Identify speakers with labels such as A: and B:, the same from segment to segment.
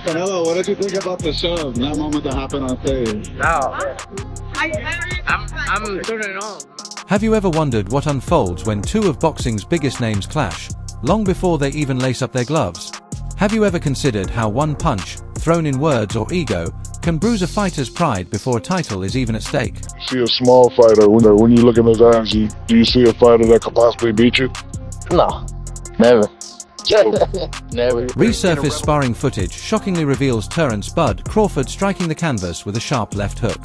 A: Canelo, what did you think about the shove, that moment that happened on stage?
B: No. I'm turning on.
C: Have you ever wondered what unfolds when two of boxing's biggest names clash, long before they even lace up their gloves? Have you ever considered how one punch, thrown in words or ego, can bruise a fighter's pride before a title is even at stake?
D: See a small fighter, when you look in his eyes, do you see a fighter that could possibly beat you?
B: No, never. Never.
C: Resurfaced sparring footage shockingly reveals Terence "Bud" Crawford striking the canvas with a sharp left hook.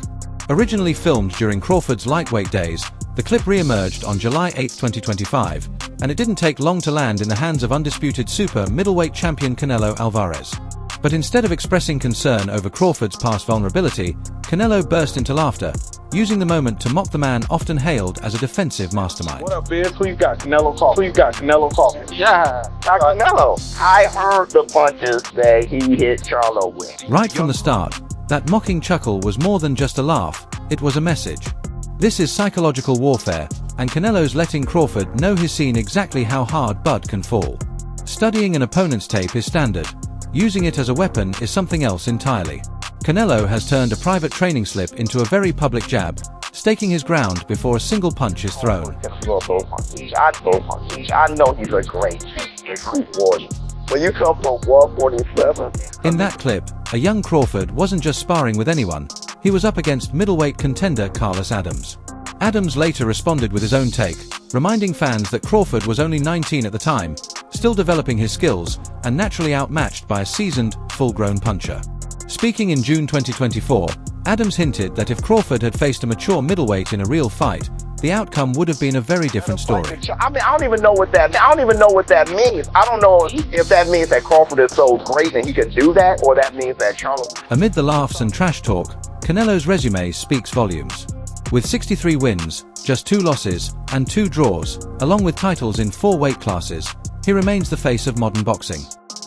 C: Originally filmed during Crawford's lightweight days, the clip re-emerged on July 8, 2025, and it didn't take long to land in the hands of undisputed super middleweight champion Canelo Álvarez. But instead of expressing concern over Crawford's past vulnerability, Canelo burst into laughter, using the moment to mock the man often hailed as a defensive mastermind.
D: What up, Biz? Who you got? Canelo Crawford. Who you got? Canelo Crawford.
B: Yeah, Canelo. I heard the punches that he hit Charlo with.
C: Right from the start, that mocking chuckle was more than just a laugh, it was a message. This is psychological warfare, and Canelo's letting Crawford know he's seen exactly how hard Bud can fall. Studying an opponent's tape is standard. Using it as a weapon is something else entirely. Canelo has turned a private training slip into a very public jab, staking his ground before a single punch is thrown.
B: I know he's a great warrior. When you come from 147.
C: In that clip, a young Crawford wasn't just sparring with anyone, he was up against middleweight contender Carlos Adams. Adams later responded with his own take, reminding fans that Crawford was only 19 at the time, still developing his skills, and naturally outmatched by a seasoned, full-grown puncher. Speaking in June 2024, Adams hinted that if Crawford had faced a mature middleweight in a real fight, the outcome would have been a very different story.
B: I don't even know what that means. I don't know if that means that Crawford is so great and he can do that, or that means that Charlo.
C: Amid the laughs and trash talk, Canelo's resume speaks volumes. With 63 wins, just 2 losses, and 2 draws, along with titles in 4 weight classes, he remains the face of modern boxing.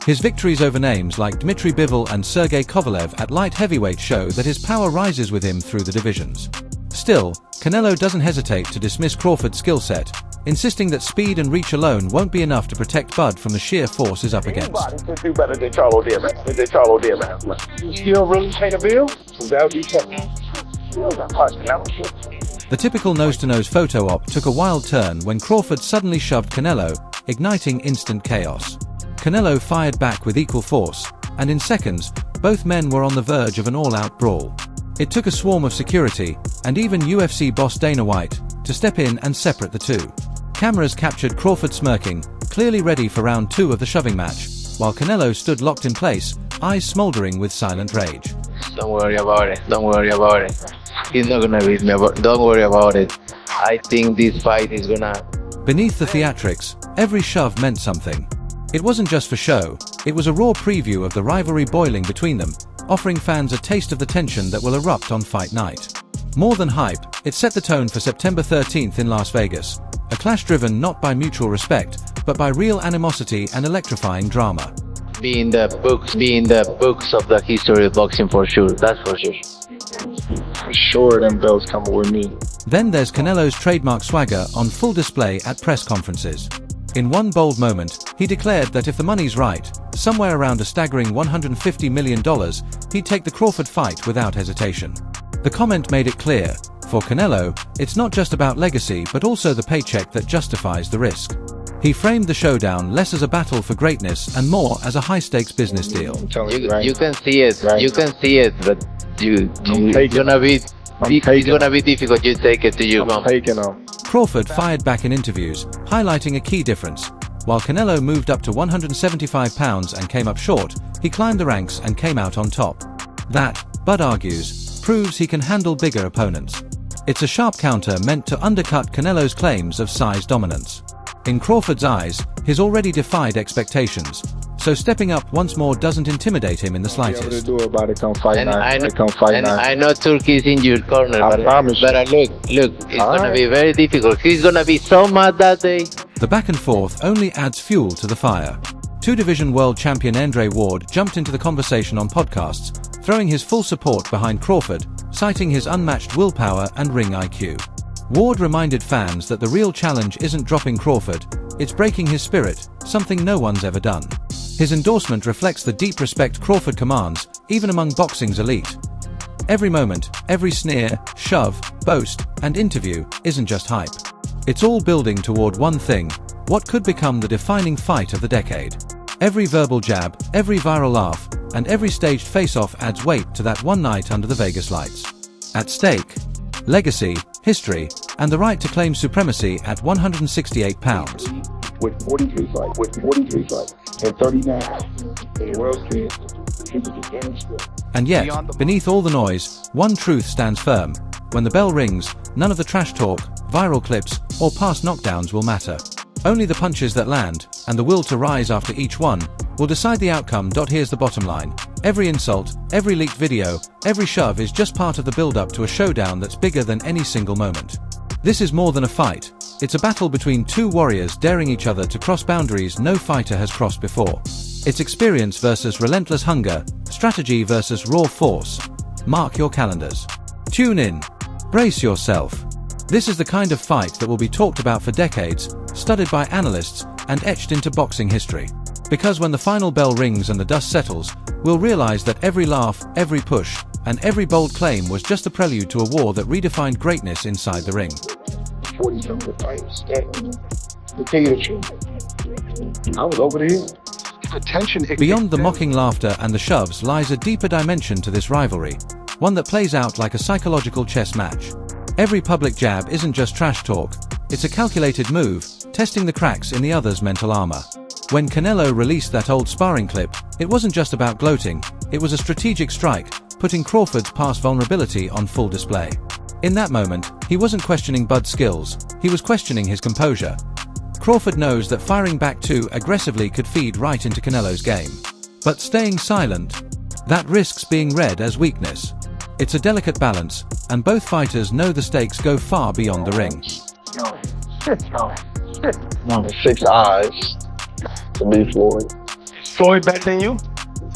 C: His victories over names like Dmitry Bivol and Sergey Kovalev at light heavyweight show that his power rises with him through the divisions. Still, Canelo doesn't hesitate to dismiss Crawford's skill set, insisting that speed and reach alone won't be enough to protect Bud from the sheer force he's up against.
B: Anybody can do better than Charlo did, man.
D: You still really pay the bill? That would be tough.
C: The typical nose-to-nose photo op took a wild turn when Crawford suddenly shoved Canelo, igniting instant chaos. Canelo fired back with equal force, and in seconds, both men were on the verge of an all-out brawl. It took a swarm of security, and even UFC boss Dana White, to step in and separate the two. Cameras captured Crawford smirking, clearly ready for round 2 of the shoving match, while Canelo stood locked in place, eyes smoldering with silent rage.
E: Don't worry about it. Don't worry about it. He's not gonna beat me. Don't worry about it. I think this fight is gonna...
C: Beneath the theatrics, every shove meant something. It wasn't just for show, it was a raw preview of the rivalry boiling between them, offering fans a taste of the tension that will erupt on fight night. More than hype, it set the tone for September 13th in Las Vegas, a clash driven not by mutual respect, but by real animosity and electrifying drama.
E: Be in the books of the history of boxing for sure, that's for sure.
D: For sure, them belts coming with me.
C: Then there's Canelo's trademark swagger on full display at press conferences. In one bold moment, he declared that if the money's right, somewhere around a staggering $150 million, he'd take the Crawford fight without hesitation. The comment made it clear, for Canelo, it's not just about legacy but also the paycheck that justifies the risk. He framed the showdown less as a battle for greatness and more as a high-stakes business deal.
E: You can see it, but it's gonna be difficult. You take it to your mom.
C: Crawford fired back in interviews, highlighting a key difference. While Canelo moved up to 175 pounds and came up short, he climbed the ranks and came out on top. That, Bud argues, proves he can handle bigger opponents. It's a sharp counter meant to undercut Canelo's claims of size dominance. In Crawford's eyes, he's already defied expectations, so stepping up once more doesn't intimidate him in the slightest.
E: I know Turkey is in your corner, but look, it's gonna be very difficult. He's gonna be so mad that day.
C: The back and forth only adds fuel to the fire. Two-division world champion Andre Ward jumped into the conversation on podcasts, throwing his full support behind Crawford, citing his unmatched willpower and ring IQ. Ward reminded fans that the real challenge isn't dropping Crawford, it's breaking his spirit, something no one's ever done. His endorsement reflects the deep respect Crawford commands, even among boxing's elite. Every moment, every sneer, shove, boast, and interview isn't just hype. It's all building toward one thing, what could become the defining fight of the decade. Every verbal jab, every viral laugh, and every staged face-off adds weight to that one night under the Vegas lights. At stake, legacy, history, and the right to claim supremacy at 168 pounds.
D: With 43 fights, and 39 in the world series.
C: And yet, beneath all the noise, one truth stands firm. When the bell rings, none of the trash talk, viral clips, or past knockdowns will matter. Only the punches that land, and the will to rise after each one, will decide the outcome. Here's the bottom line. Every insult, every leaked video, every shove is just part of the build-up to a showdown that's bigger than any single moment. This is more than a fight. It's a battle between two warriors daring each other to cross boundaries no fighter has crossed before. It's experience versus relentless hunger, strategy versus raw force. Mark your calendars. Tune in. Brace yourself. This is the kind of fight that will be talked about for decades, studied by analysts, and etched into boxing history. Because when the final bell rings and the dust settles, we'll realize that every laugh, every push, and every bold claim was just a prelude to a war that redefined greatness inside the ring.
D: 40-something fights. To tell you the truth, I was over the hill.
C: Beyond the mocking laughter and the shoves lies a deeper dimension to this rivalry, one that plays out like a psychological chess match. Every public jab isn't just trash talk, it's a calculated move, testing the cracks in the other's mental armor. When Canelo released that old sparring clip, it wasn't just about gloating, it was a strategic strike, putting Crawford's past vulnerability on full display. In that moment, he wasn't questioning Bud's skills, he was questioning his composure. Crawford knows that firing back too aggressively could feed right into Canelo's game. But staying silent, that risks being read as weakness. It's a delicate balance, and both fighters know the stakes go far beyond the ring.
B: 6 eyes to be Floyd.
F: Floyd better than you?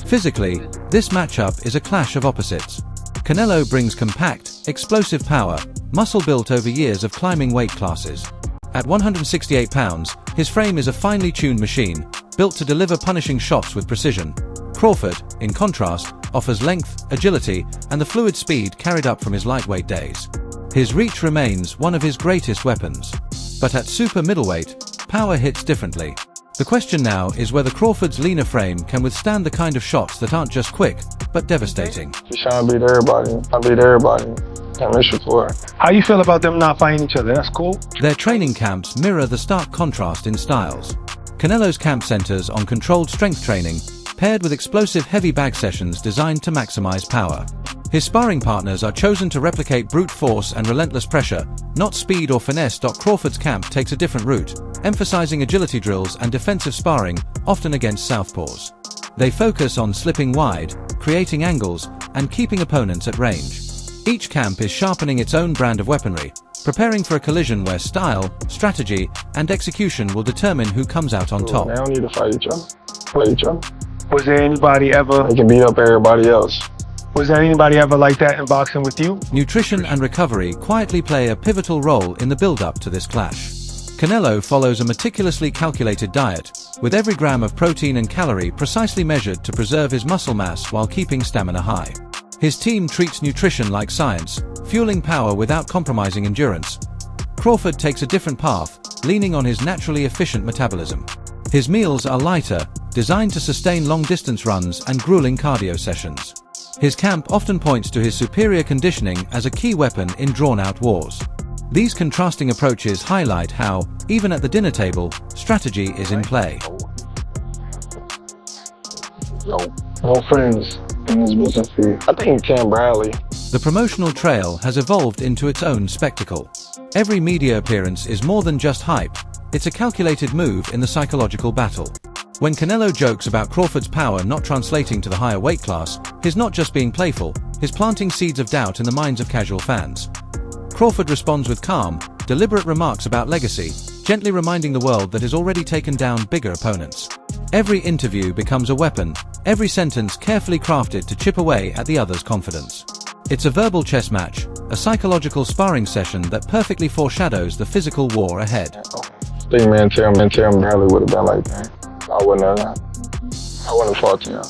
C: Physically, this matchup is a clash of opposites. Canelo brings compact, explosive power, muscle built over years of climbing weight classes. At 168 pounds, his frame is a finely tuned machine, built to deliver punishing shots with precision. Crawford, in contrast, offers length, agility, and the fluid speed carried up from his lightweight days. His reach remains one of his greatest weapons. But at super middleweight, power hits differently. The question now is whether Crawford's leaner frame can withstand the kind of shots that aren't just quick, but devastating.
B: He's trying to beat everybody. I beat everybody.
F: How you feel about them not fighting each other? That's cool.
C: Their training camps mirror the stark contrast in styles. Canelo's camp centers on controlled strength training, paired with explosive heavy bag sessions designed to maximize power. His sparring partners are chosen to replicate brute force and relentless pressure, not speed or finesse. Crawford's camp takes a different route, emphasizing agility drills and defensive sparring, often against southpaws. They focus on slipping wide, creating angles, and keeping opponents at range. Each camp is sharpening its own brand of weaponry, preparing for a collision where style, strategy, and execution will determine who comes out on top.
B: They don't need to fight each other. Play each other.
F: Was there anybody ever...
B: They can beat up everybody else.
F: Was there anybody ever like that in boxing with you?
C: Nutrition and recovery quietly play a pivotal role in the build-up to this clash. Canelo follows a meticulously calculated diet, with every gram of protein and calorie precisely measured to preserve his muscle mass while keeping stamina high. His team treats nutrition like science, fueling power without compromising endurance. Crawford takes a different path, leaning on his naturally efficient metabolism. His meals are lighter, designed to sustain long-distance runs and grueling cardio sessions. His camp often points to his superior conditioning as a key weapon in drawn-out wars. These contrasting approaches highlight how, even at the dinner table, strategy is in play.
B: No friends in this business field. I think Cam Bradley.
C: The promotional trail has evolved into its own spectacle. Every media appearance is more than just hype, it's a calculated move in the psychological battle. When Canelo jokes about Crawford's power not translating to the higher weight class, he's not just being playful, he's planting seeds of doubt in the minds of casual fans. Crawford responds with calm, deliberate remarks about legacy, gently reminding the world that he's already taken down bigger opponents. Every interview becomes a weapon, every sentence carefully crafted to chip away at the other's confidence. It's a verbal chess match, a psychological sparring session that perfectly foreshadows the physical war ahead.
B: I think Terence Bradley would have been like that. I wouldn't have.
D: I want to talk to you.